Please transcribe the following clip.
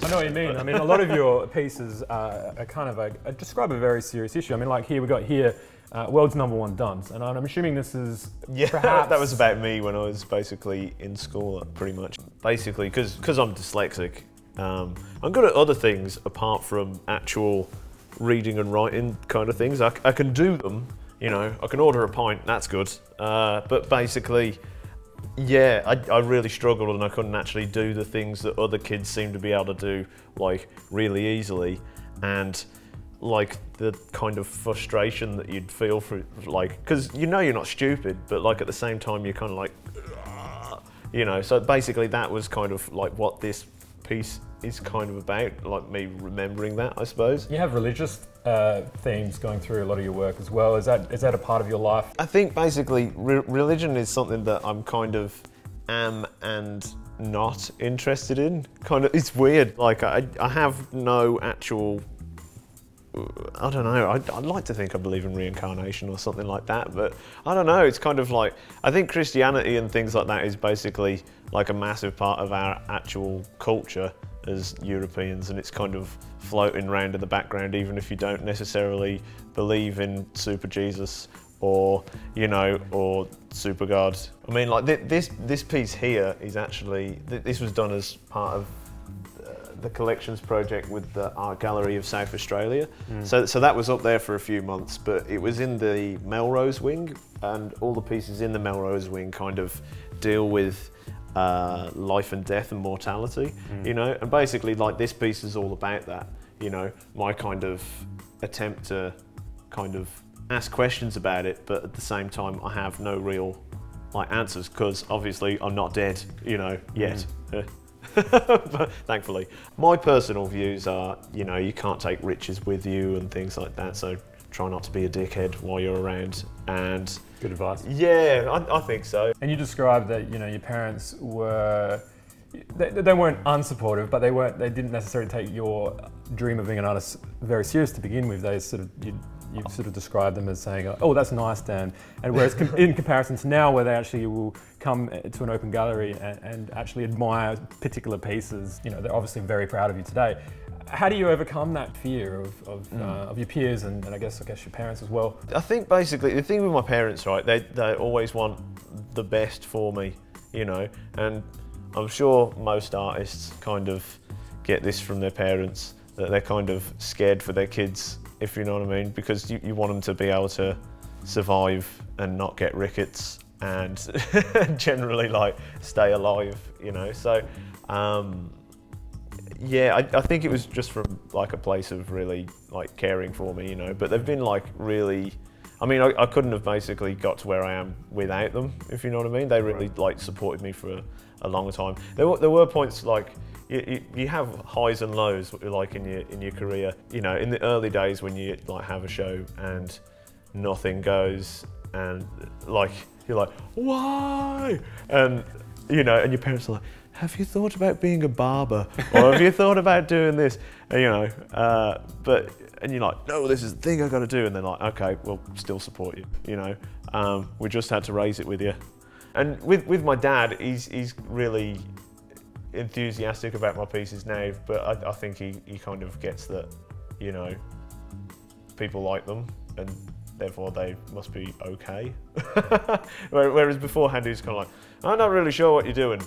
I know what you mean. I mean, a lot of your pieces are kind of describe a very serious issue. I mean, like here we got here, world's #1 dunce, and I'm assuming this is perhaps... that was about me when I was basically in school, pretty much. Basically, because I'm dyslexic, I'm good at other things apart from actual reading and writing kind of things. I can do them, you know, I can order a pint, that's good. But basically, yeah, I really struggled and I couldn't actually do the things that other kids seem to be able to do, like, really easily. And like the kind of frustration that you'd feel for, like, because you know you're not stupid, but like at the same time you're kind of like, you know, so basically that was kind of like what this piece is kind of about, like me remembering that, I suppose. You have religious themes going through a lot of your work as well. Is that a part of your life? I think basically religion is something that I'm kind of am and not interested in. Kind of, it's weird. Like I have no actual, I don't know, I'd like to think I believe in reincarnation or something like that, but I don't know, it's kind of like, I think Christianity and things like that is basically like a massive part of our actual culture as Europeans, and it's kind of floating around in the background even if you don't necessarily believe in Super Jesus or, you know, or Super God. I mean, like this piece here is actually, this was done as part of the collections project with the Art Gallery of South Australia. So that was up there for a few months, but it was in the Melrose wing, and all the pieces in the Melrose wing kind of deal with life and death and mortality, you know, and basically like this piece is all about that, you know, my kind of attempt to kind of ask questions about it, but at the same time I have no real like answers, because obviously I'm not dead, you know, yet. But thankfully. My personal views are, you know, you can't take riches with you and things like that, so try not to be a dickhead while you're around. And good advice. Yeah, I think so. And you described that, you know, your parents were, they weren't unsupportive, but they didn't necessarily take your dream of being an artist very serious to begin with. They sort of, you sort of described them as saying, oh, that's nice, Dan. And whereas in comparison to now, where they actually will come to an open gallery and actually admire particular pieces, you know, they're obviously very proud of you today. How do you overcome that fear of your peers and I guess your parents as well? I think basically the thing with my parents, right, they always want the best for me, you know, and I'm sure most artists kind of get this from their parents, that they're kind of scared for their kids, if you know what I mean, because you want them to be able to survive and not get rickets and generally like stay alive, you know. So yeah, I think it was just from like a place of really like caring for me, you know, but they've been like really, I mean, I couldn't have basically got to where I am without them, if you know what I mean. They really like supported me for a long time. There were points like, you have highs and lows like in your career. You know, in the early days when you like have a show and nothing goes, and like you're like, why? And you know, and your parents are like, have you thought about being a barber? Or have you thought about doing this? And, you know, and you're like, no, this is the thing I got to do. And they're like, okay, we'll still support you. You know, we just had to raise it with you. And with my dad, he's really enthusiastic about my pieces now, but I think he kind of gets that, you know, people like them and therefore they must be okay. Whereas beforehand he was kind of like, I'm not really sure what you're doing,